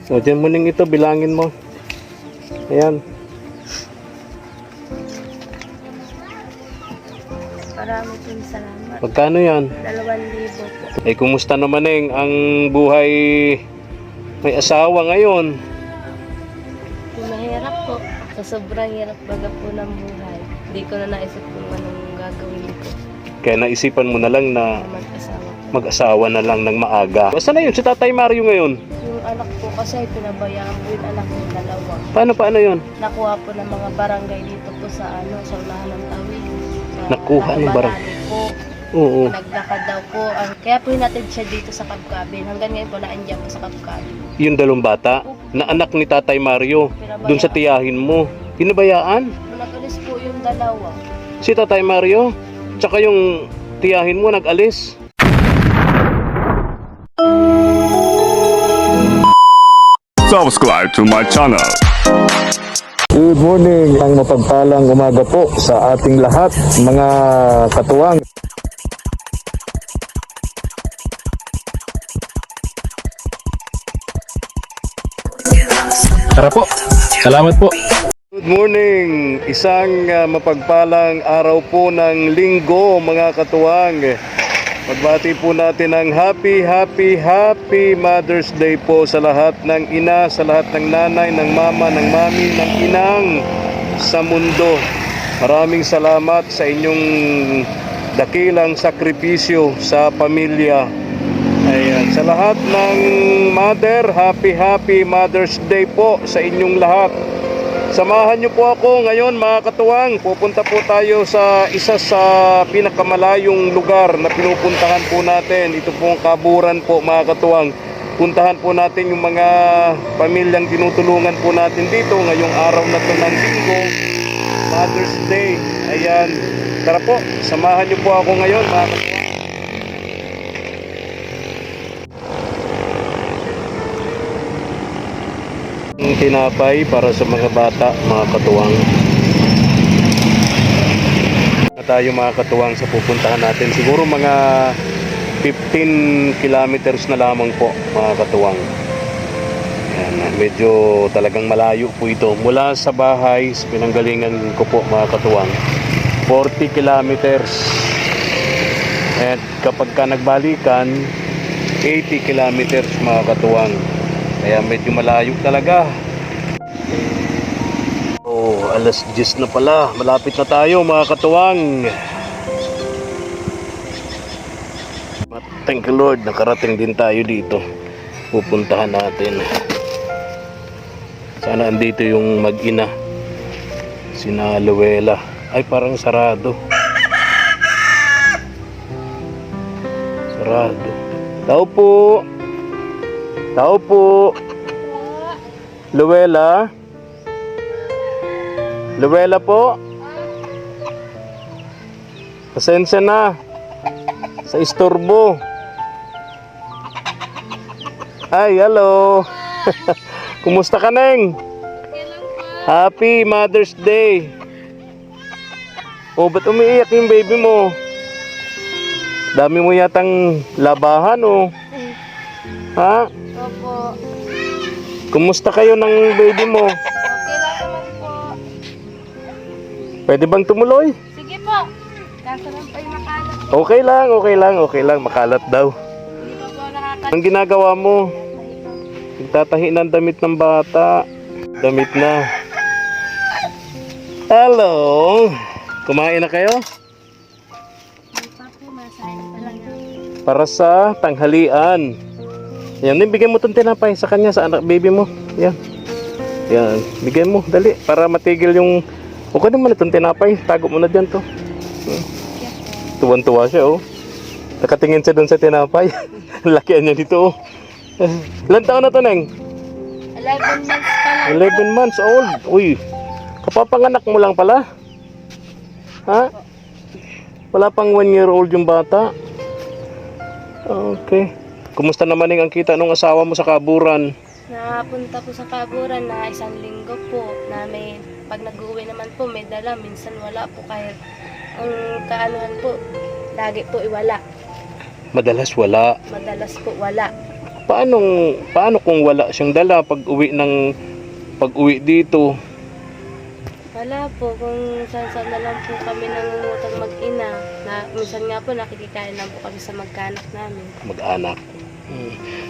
O, dyan mo ning ito, bilangin mo. Ayan. Marami pong salamat. Magkano yan? 2,000 po. Kumusta naman ang buhay may asawa ngayon? Mahirap po. Sa sobrang hirap baga po ng buhay. Hindi ko na naisip kung anong gagawin ko. Kaya naisipan mo na lang na Mag-asawa. mag-asawa na lang ng maaga. Basta na yun, si Tatay Mario ngayon. Yung anak po kasi pinabayaan po yung anak ng dalawa. Paano yun? Nakuha po ng mga barangay dito po sa sa unahan ng tawid. Nakuha ng barangay? Po. Oo. Naglakad daw po. Kaya po hinatid siya dito sa Kabkabin. Hanggang ngayon po naandyan po sa Kabkabin. Yung dalawang bata na anak ni Tatay Mario. Doon sa tiyahin mo. Pinabayaan? Nag-alis po yung dalawa. Si Tatay Mario? Tsaka yung tiyahin mo nag-alis? Subscribe to my channel. Good morning, ang mapagpalang umaga po sa ating lahat, mga katuwang. Tara po. Salamat po. Good morning, isang mapagpalang araw po ng linggo, mga katuwang. Magbati po natin ng happy Mother's Day po sa lahat ng ina, sa lahat ng nanay, ng mama, ng mami, ng inang sa mundo. Maraming salamat sa inyong dakilang sakripisyo sa pamilya. Ayan, sa lahat ng mother, happy Mother's Day po sa inyong lahat. Samahan niyo po ako ngayon, mga katuwang. Pupunta po tayo sa isa sa pinakamalayong lugar na pinupuntahan po natin. Ito pong Kaburan po, mga katuwang. Puntahan po natin yung mga pamilyang tinutulungan po natin dito ngayong araw na to ng linggo, Mother's Day. Ayan, tara po, samahan niyo po ako ngayon, mga katuwang. Tinapay para sa mga bata, mga katuwang. Tayo, mga katuwang, sa pupuntahan natin. Siguro mga 15 kilometers na lamang po, mga katuwang. Ayan, medyo talagang malayo po ito. Mula sa bahay, sa pinanggalingan ko po, mga katuwang, 40 kilometers. At kapag ka nagbalikan, 80 kilometers, mga katuwang. Kaya medyo malayo talaga. Oh, alas 10 na pala. Malapit na tayo, mga katuwang. Thank you, Lord. Nakarating din tayo dito. Pupuntahan natin. Sana andito yung mag-ina. Sina Luella. Ay, parang sarado. Sarado. Tao po. Tao po. Luella. Luella po. Pasensya na sa istorbo. Ay, hello. Kumusta ka, Neng? Happy Mother's Day. Oh, ba't umiiyak yung baby mo? Dami mo yatang labahan, oh. Ha? Opo. Kumusta kayo ng baby mo? Okay lang naman po. Pwede bang tumuloy? Sige po. Kaso lang po yung makalat. Okay lang. Makalat daw. Hindi po nakakalat. Ang ginagawa mo? Nagtatahi ng damit ng bata. Damit na. Hello. Kumain na kayo? Hindi pa po. Masahin pa lang yan. Para sa tanghalian. Yan, bigyan mo itong tinapay sa kanya, sa anak baby mo. Yan. Yan, bigyan mo, dali. Para matigil yung... Okay naman itong tinapay. Tago mo na dyan to. Tuwan-tuwa siya, oh. Nakatingin siya dun sa tinapay. Lakihan niya dito, oh. Ilan taon na to, Neng? 11 months pa lang. 11 months old. Uy, kapapanganak mo lang pala. Ha? Wala pang 1 year old yung bata. Okay. Kumusta naman ang kita ng asawa mo sa Kaburan? Napunta po sa Kaburan na 1 linggo po. Na may, pag nag-uwi naman po, may dala. Minsan wala po. Kahit ang kaanuhan po, lagi po iwala. Madalas wala. Madalas po wala. Paano kung wala siyang dala pag uwi dito? Wala po, kung saan na lang po kami nangungutang mag-ina. Minsan nga po nakikikain lang po kami sa magkanak namin. Mag-anak.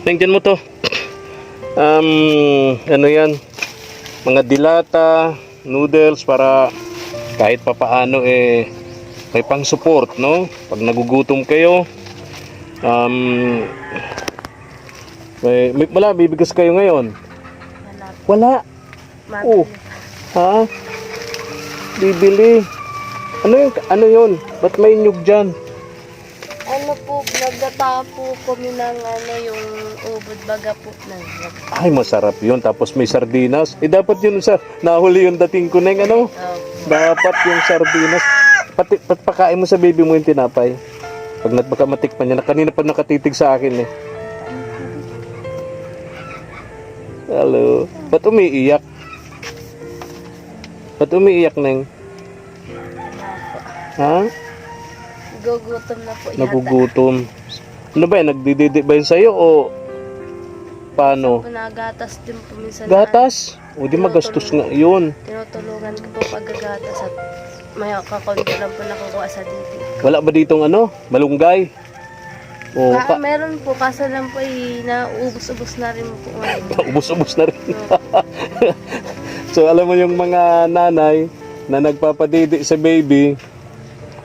Tingnan mo to. Ano yan? Mga dilata, noodles para kahit papaano may pang support, no? Pag nagugutom kayo, wala, bibigas kayo ngayon. Wala po. Wala. Oh. Mabili. Ha? Bibili. Ano yun? Ba't may nyug dyan? Ano po, nagdata po kami ng yung ubod baga po ng Ay, masarap yun. Tapos may sardinas. Dapat yun nahuli yung dating ko na yung dapat yung sardinas. Pakain mo sa baby mo yung tinapay. Pag matikpan niya, kanina pa nakatitig sa akin eh. Hello. Ba't umiiyak? Ba't umiiyak, Neng? Ha? gugutom na po yata. Nagugutom. Ano ba yan? Nagdididi ba yun sa'yo o paano? Nagatas din po minsan. Gatas? O di magastos nga yun. Tinutulungan ko po paggagatas at may kakonti lang po nakukuha sa dito. Wala ba ditong malunggay? O, Meron po, kaso lang po naubos-ubos na rin po ngayon. ubos-ubos na rin. So alam mo yung mga nanay na nagpapadidi sa baby,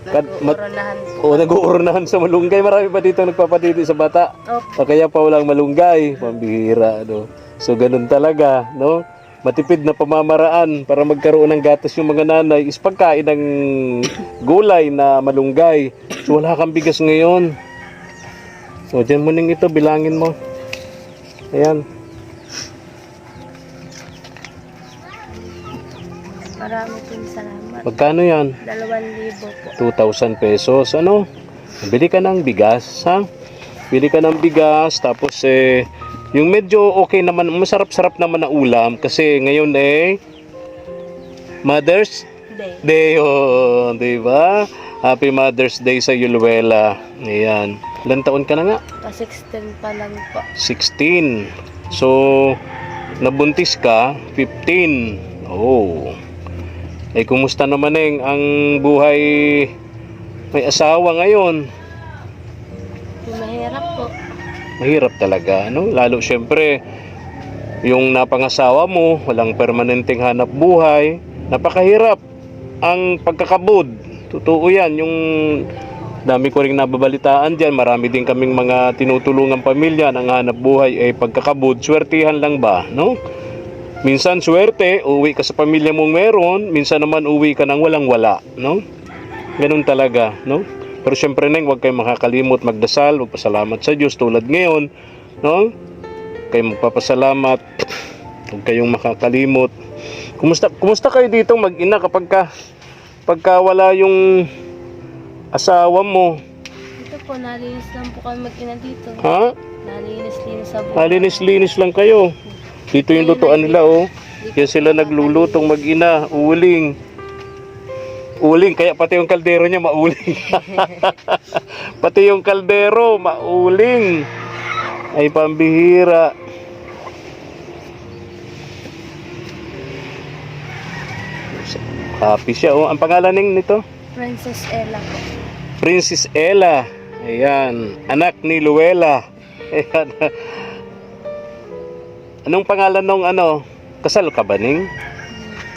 Nag-uurahan po. nag-uurnahan sa malunggay. Marami pa dito nagpapadidi sa bata. Opo. O kaya pa walang malunggay. Pambihira, no? So ganun talaga, no? Matipid na pamamaraan para magkaroon ng gatas yung mga nanay is pagkain ng gulay na malunggay. So wala kang bigas ngayon. So dyan mo ning ito, bilangin mo. Ayan. Marami pong salamat. Magkano yan? 2,000 po. 2,000 pesos. Ano? Bili ka ng bigas, ha? Bili ka ng bigas, tapos yung medyo okay naman, masarap-sarap naman na ulam kasi ngayon Mother's Day, oh, di ba? Happy Mother's Day sa Yuluela. Ayan. Ilan taon ka na nga? 16 pa lang po. 16. So, nabuntis ka, 15. Oh. Kumusta naman ang buhay may asawa ngayon? Mahirap po. Mahirap talaga, no? Lalo syempre, yung napangasawa mo, walang permanenteng hanap buhay, napakahirap ang pagkakabud. Totoo yan, yung dami ko ring nababalitaan dyan, marami din kaming mga tinutulungang pamilya ng hanap buhay pagkakabud, swertihan lang ba, no? Minsan swerte, uwi ka sa pamilya mong meron, minsan naman uwi ka ng walang-wala, no? Ganun talaga, no? Pero syempre neng, huwag kayong makakalimot magdasal, magpasalamat sa Diyos tulad ngayon, no? Kayo magpapasalamat, huwag kayong makakalimot. Kumusta kayo dito mag-ina pagka wala yung asawa mo? Dito po, nalinis lang po kami mag-ina dito. Ha? Nalinis-linis sa buhay. Linis-linis lang kayo. Dito yung lutuan nila, oh. Kaya sila naglulutong mag-ina, uling. Uling, kaya pati yung kaldero niya mauling. Pati yung kaldero mauling. Ay pambihira. Happy siya, oh. Ang pangalan nito? Princess Ella po. Princess Ella. Ayan, anak ni Luella. Ayan. Anong pangalan nung kasal ka ba, Ning?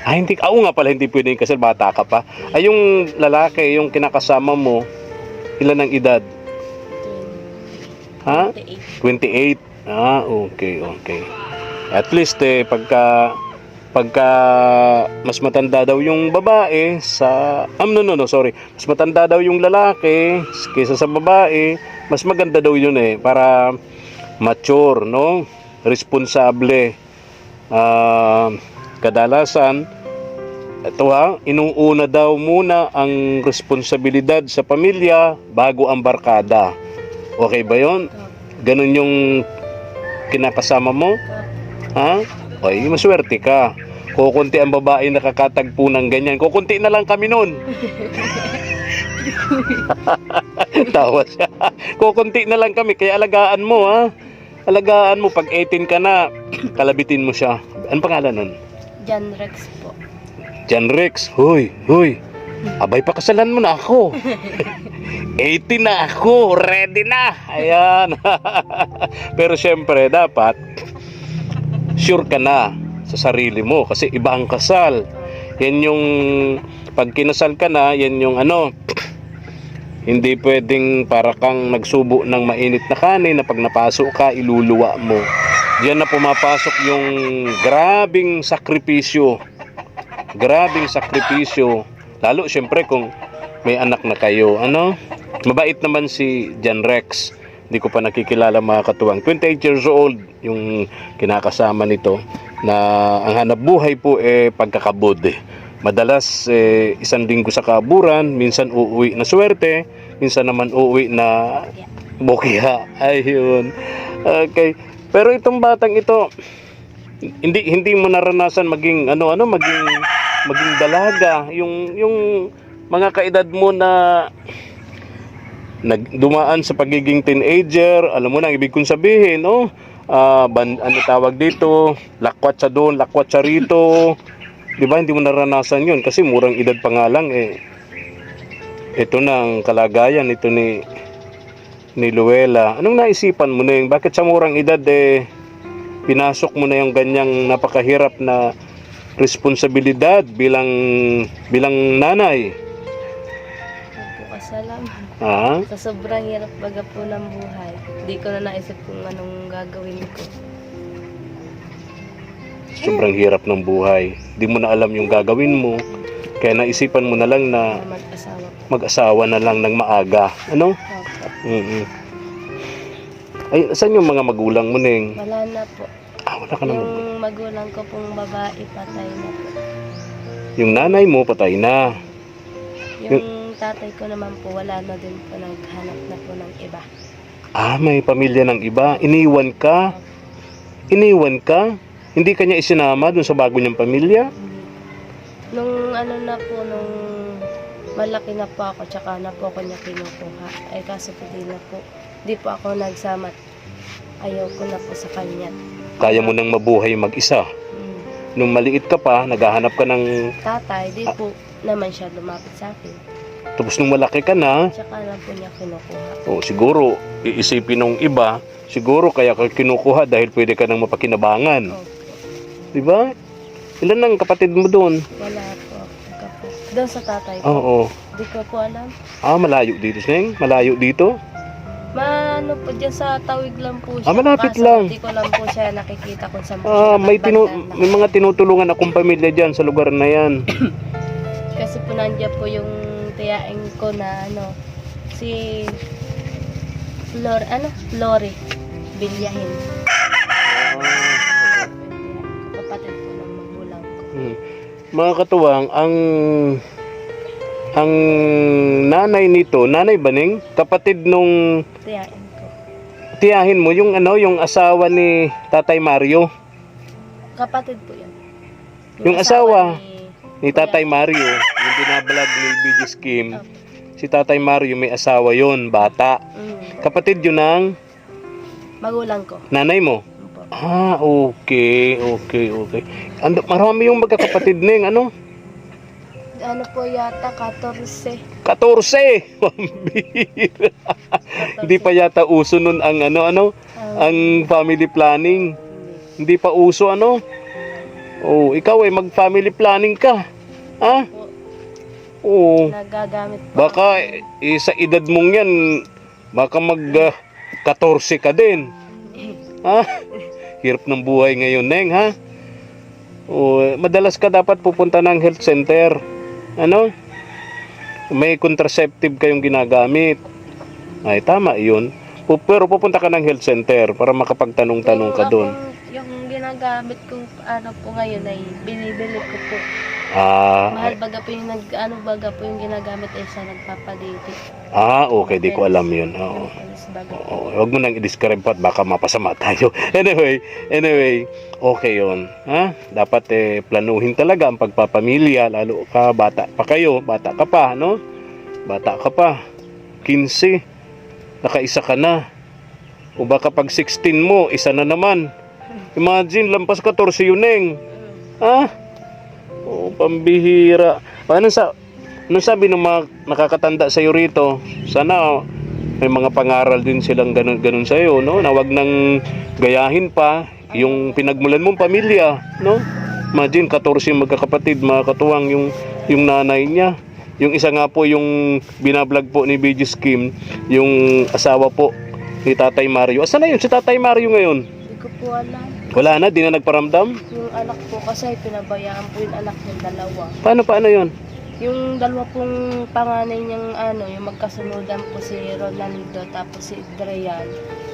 Hindi. Oo nga pala, hindi pwedeng kasal, bata ka pa. Ay, yung lalaki, yung kinakasama mo, ilan ang edad? Ha? 28. Okay. At least, pagka mas matanda daw yung babae mas matanda daw yung lalaki kaysa sa babae, mas maganda daw yun para mature, no? Responsable. Kadalasan inuuna daw muna ang responsibilidad sa pamilya bago ang barkada. Okay ba yun? Ganun yung kinakasama mo? Ha? Ay, maswerte ka. Kukunti ang babae nakakatagpo ng ganyan. Kukunti na lang kami nun. Tawa siya. Kukunti na lang kami, kaya alagaan mo, ha? alagaan mo pag 18 ka na, kalabitin mo siya. Anong pangalan nun? John Rex po. John Rex. Hoy. Abay, pakasalan mo na ako. 18 na ako, ready na. Ayan. Pero syempre, dapat sure ka na sa sarili mo kasi iba ang kasal. Yan yung pag kinasal ka na, yan yung hindi pwedeng para kang nagsubo ng mainit na kanin na pag napasok ka, iluluwa mo. Diyan na pumapasok yung grabing sakripisyo. Lalo syempre kung may anak na kayo. Mabait naman si John Rex. Hindi ko pa nakikilala mga katuwang. 28 years old yung kinakasama nito na ang hanap buhay po pagkakabod. Madalas 1 linggo sa kaburan, minsan uuwi na swerte, minsan naman uuwi na bokya. Ayun. Okay. Pero itong batang ito, hindi mo naranasan maging maging dalaga, yung mga kaedad mo na dumaan sa pagiging teenager. Alam mo na ang ibig kong sabihin, ano tawag dito, lakwat sa doon, lakwat sa rito. 'Di ba? Hindi mo naranasan 'yon kasi murang edad pa nga lang ito na ang kalagayan ito ni Luella. Anong naisipan mo na yung bakit sa murang edad pinasok mo na yung ganyang napakahirap na responsibilidad bilang nanay? Salamat. Sa sobrang hirap baga po ng buhay, hindi ko na naisip kung anong gagawin ko. Sobrang hirap ng buhay. Di mo na alam yung gagawin mo. Kaya naisipan mo na lang na mag-asawa na lang ng maaga. Ano? Opo. Ay, saan yung mga magulang mo, Neng? Wala na po. Wala ka na. Yung magulang ko pong babae, patay na po. Yung nanay mo, patay na. Yung tatay ko naman po, wala na din po, naghanap na po ng iba. May pamilya ng iba. Iniwan ka? Hindi ka niya isinama dun sa bago niyang pamilya? Nung nung malaki na po ako, tsaka na po ako niya kinukuha. Kaso po di po ako nagsama. Ayaw ko na po sa kanya. Kaya mo nang mabuhay mag-isa? Nung maliit ka pa, naghahanap ka ng tatay, di po naman siya lumapit sa akin. Tapos nung malaki ka na, tsaka na po niya kinukuha. Siguro, iisipin ng iba, siguro kaya ka kinukuha dahil pwede ka nang mapakinabangan. Opo. Diba? Ilan ang kapatid mo doon? Wala po. Doon sa tatay ko? Oo. Di ko po alam. Malayo dito, Neng? Malayo dito? Po dyan sa Tawig lang po siya. Malapit Kaso, lang. Di ko lang po siya nakikita kung saan po siya may mga tinutulungan akong pamilya dyan sa lugar na yan. Kasi po nandiyan po yung tiyaing ko na si Lori Bilyahin. Kapatid po ng magulang ko. Mga katuwang, ang nanay nito, nanay ba, Neng? Kapatid nung Tiyain ko. tiyahin mo, yung asawa ni Tatay Mario. Kapatid po yan. Yung asawa ni Kuya. Tatay Mario, yung binabalag ni BG Scheme. Opo. Si Tatay Mario may asawa yon, bata. Kapatid yun ng Magulang ko. nanay mo. Opo. Okay. Marami yung magkakapatid, Neng, Po yata 14. 14! Pambira. Hindi pa yata uso nun ang ang family planning. Hindi pa uso, ikaw mag-family planning ka. Ha? Oo. Nagagamit po. Baka sa edad mong yan, baka 14 ka din. Ha? Hirap ng buhay ngayon, Neng, ha? Madalas ka dapat pupunta ng health center. May contraceptive kayong ginagamit. Ay, tama yun. Pero pupunta ka ng health center para makapagtanong-tanong ka doon. Yung ginagamit kong po ngayon ay binibili ko po. Mahal baga po yung baga po yung ginagamit ay sa nagpapadate. Okay, di ko alam yun. Oo. Huwag mo nang i-describe pa at baka mapasama tayo. Anyway, okay yun. Dapat planuhin talaga ang pagpapamilya, lalo ka, bata pa kayo, bata ka pa, Bata ka pa, 15, nakaisa ka na. O baka pag 16 mo, isa na naman. Imagine, lampas 14 yun, Neng. Ha? O, pambihira. Anong sabi ng mga nakakatanda sa'yo rito? Sana may mga pangaral din silang ganun sa'yo, no? Na wag nang gayahin pa yung pinagmulan mong pamilya, no? Imagine, 14 yung magkakapatid, mga katuwang yung nanay niya. Yung isa nga po, yung binablog po ni BG Kim, yung asawa po ni Tatay Mario. Asa na yun si Tatay Mario ngayon? Hindi ko po alam. Wala na, di na nagparamdam? Yung anak po kasi pinabayaan po yung anak ng dalawa. Paano yun? Yung dalawa pong panganay niyang yung magkasunodan po si Rolando tapos si Adrian,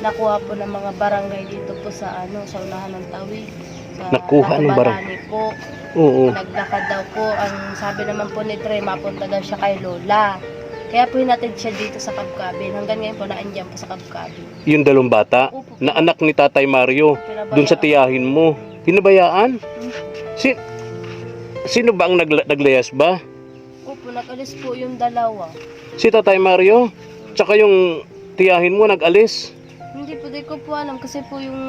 nakuha po ng mga barangay dito po sa sa unahan ng Tawid. Sa Nakuha ng Tacubalani po. Oo. Naglakad daw po. Ang sabi naman po ni Dre, mapunta daw siya kay Lola. Kaya po hinatid siya dito sa Kabkabin. Hanggang ngayon po naandyan po sa Kabkabin. Yung dalawang bata Opo. na anak ni Tatay Mario, Pinabayaan. dun sa tiyahin mo. Pinabayaan? Sino ba ang naglayas ba? Opo, nag-alis po yung dalawa. Si Tatay Mario? Tsaka yung tiyahin mo nag-alis? Hindi po, di ko po alam kasi po yung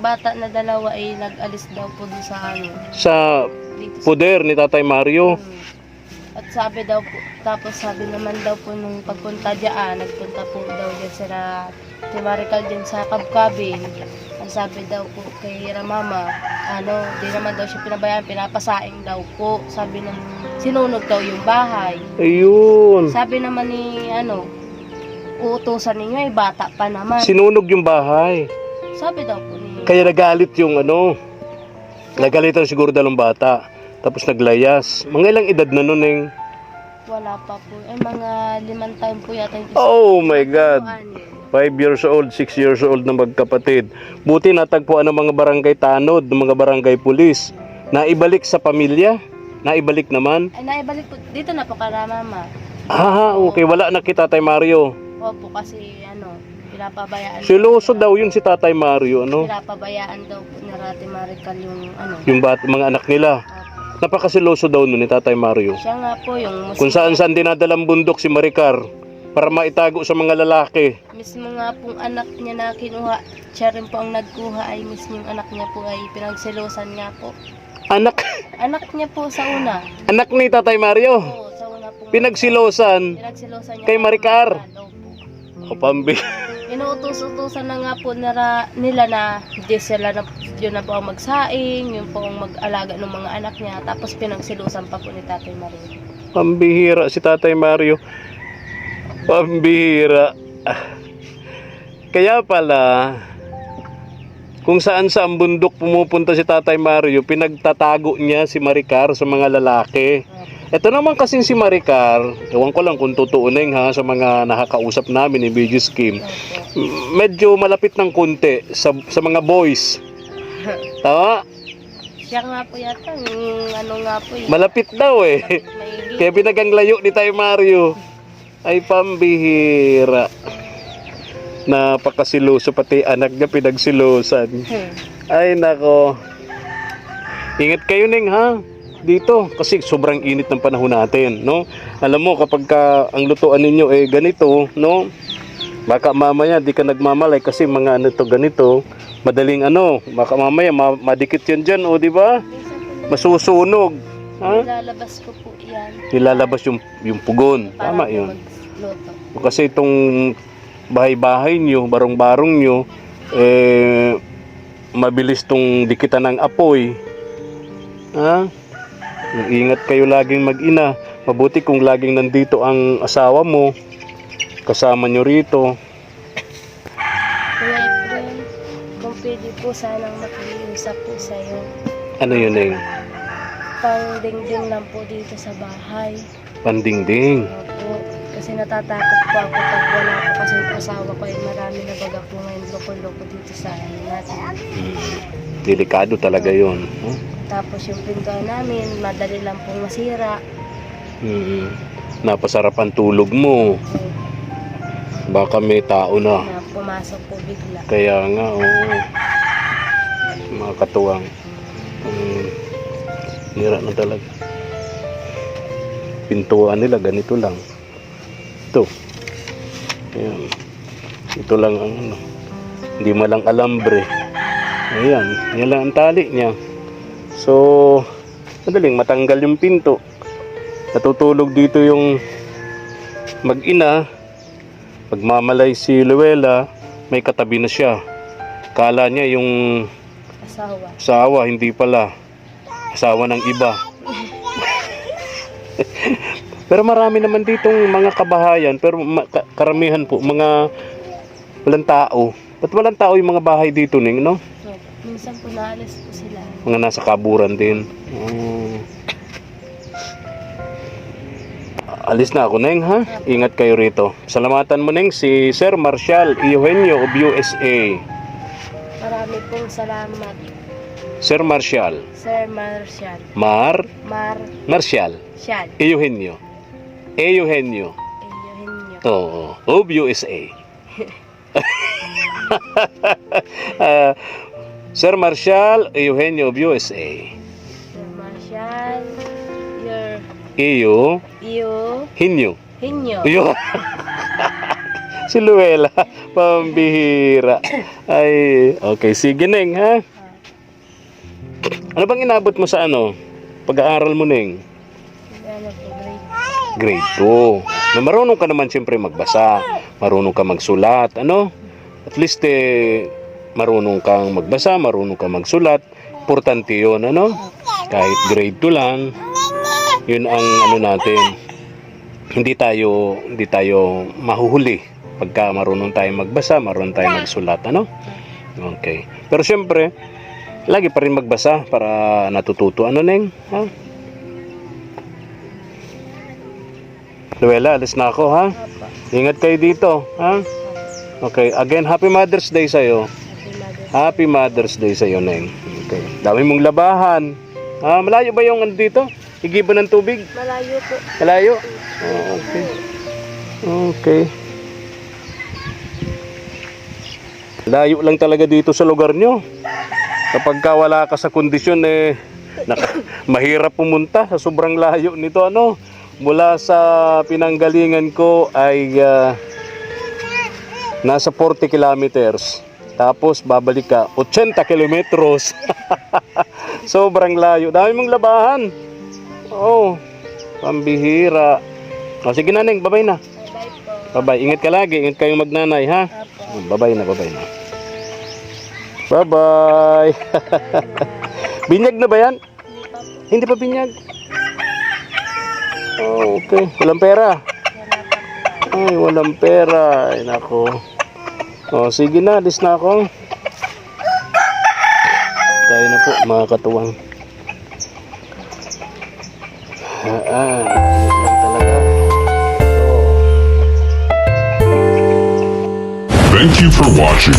bata na dalawa ay nag-alis daw po dun sa Sa dito sa poder ni Tatay Mario. At sabi daw po, tapos sabi naman daw po nung pagpunta diyan, nagpunta po daw diyan sila Timarical din sa Kabkabin. Ang sabi daw po kay Ramama, di naman daw siya pinabayaan, pinapasaing daw po. Sabi ng sinunog daw yung bahay. Ayun. Sabi naman ni uutusan ninyo ay bata pa naman. Sinunog yung bahay. Sabi daw po ni Kaya nagalit yung nagalitan siguro dalawang bata. Tapos naglayas. Mga ilang edad na nun, Neng? wala pa po. Ay mga 5 taon po yata yung isa. Oh my God. Ano, 5 years old, 6 years old na magkapatid. Buti natagpuan ng mga barangay tanod, ng mga barangay pulis. Naibalik sa pamilya? Naibalik naman? Ay naibalik po. Dito na po kala mama. Okay. Wala na kita, Tatay Mario. Opo kasi pinapabayaan. Siloso daw yun si Tatay Mario, Pinapabayaan daw po ni Rati Marical yung Yung mga anak nila. Opo. Napakasiloso daw nun ni Tatay Mario. Siya nga po yung Kung saan dinadalang bundok si Maricar para maitago sa mga lalaki. mismo nga pong anak niya na kinuha. Siya rin po ang nagkuha ay mismo yung anak niya po ay pinagsilosan nga po. Anak Anak niya po sa una. anak ni Tatay Mario. Oo, sa una po. Pinagsilosan Pinagsilosan niya kay po. Maricar. Opo. O pambi. Inuutos-utusan na nga po nila na hindi sila na yun na po ang magsaing, yun po ang mag-alaga ng mga anak niya. Tapos pinagsilusan pa po ni Tatay Mario. Pambihira si Tatay Mario. Pambihira. Kaya pala, kung saan sa bundok pumupunta si Tatay Mario, pinagtatago niya si Maricar sa mga lalaki. Ito naman kasing si Maricar, ewan ko lang kung totoo na sa mga nakakausap namin ni BG Kim, medyo malapit ng konti sa mga boys. Tama? Siya nga po yata, yung nga po Malapit daw may Kaya binagang layo ni Tatay Mario. Ay pambihira. Napakasiloso, pati anak niya pinagsilosan. Ay nako. Ingat kayo, Neng, ha? Dito kasi sobrang init ng panahon natin, no? Alam mo kapag ang lutuan ninyo ganito, no? Baka mamaya di ka nagmamalay kasi mga ganito, madaling baka mamaya madikit 'yan diyan, di ba? Masusunog. Ha? Ilalabas ko po yan. Ilalabas yung pugon. Tama Para 'yun. magluto. Kasi itong bahay-bahay nyo, barong-barong nyo, mabilis tong dikitan ng apoy. Ha? Ingat kayo laging mag-ina. Mabuti kung laging nandito ang asawa mo, kasama nyo rito. Kuya Efren, kung pwede po sanang makiusap po sa'yo. Ano yun, Neng? Pang-dingding lang po dito sa bahay. Pandingding. Opo. Kasi natatakot po ako pag wala po kasi yung asawa ko ay marami na baga po ngayon loko-loko dito sa natin. Delikado talaga yun. Tapos yung pintuan namin, madali lang pong masira. Napasarap ang tulog mo. Baka may tao na. Na pumasok po bigla. Kaya nga, mga katuwang. Hira na talaga. Pintuan nila, ganito lang. Ito. Ayan. Ito lang ang Hindi malang alambre. Ayan, yan lang ang tali niya. So, madaling matanggal yung pinto. Natutulog dito yung mag-ina. Pagmamalay si Luella, may katabi na siya. Kala niya yung asawa, hindi pala. Asawa ng iba. Pero marami naman ditong mga kabahayan, pero karamihan po, mga walang tao. Ba't walang tao yung mga bahay dito, Ning, no? Minsan po naalis po sila. Mga nasa kaburan din. Alis na ako, Neng, ha? Ingat kayo rito. Salamatan mo, Neng, si Sir Marcial Eugenio of USA. Marami pong salamat. Sir Marcial. Sir Marcial. Marcial. Sial. Eugenio. Eugenio. Eugenio. Oo. Of USA. Sir Marcial Eugenio of USA. Sir Marcial. Hinyo. Hinyo. Yun. Si Luella, pambihira. Ay, okay, sige, Neng, ha? Ano bang inabot mo sa pag-aaral mo, Neng? Ano po, Grade 2. Na marunong ka naman siyempre magbasa, marunong ka magsulat, At least marunong kang magbasa, marunong kang magsulat. Importante 'yon, Kahit grade 2 lang, 'yun ang natin. Hindi tayo mahuhuli pagka marunong tayong magbasa, marunong tayong magsulat, Okay. Pero siyempre, lagi pa rin magbasa para natututo, Neng? Ha? Luella, alis na ako, ha? Ingat kayo dito, ha? Okay, again, Happy Mother's Day sa'yo. Happy Mother's Day sa'yo, Neng. Okay. Dami mong labahan. Malayo ba yung dito? Igiban ng tubig? Malayo po. Malayo? Oh, okay. Okay. Layo lang talaga dito sa lugar nyo. Kapag wala ka sa kondisyon, mahirap pumunta sa sobrang layo nito, Mula sa pinanggalingan ko ay nasa 40 kilometers. Tapos babalik ka 80 kilometros. Sobrang layo. Dami mong labahan. Oh, pambihira. Sige na, Neng, bye-bye na. Bye po. Bye-bye. Ingat ka lagi. Ingat kayong magnanay, ha? Bye-bye na, bye-bye na. Bye-bye. Binyag na ba yan? Hindi pa binyag. Oh, okay. Walang pera. Ay, walang pera. Ay, nako. Oh, sige na. Alis na ako. Tayo na po, mga katuwang. Lang talaga. Thank you for watching.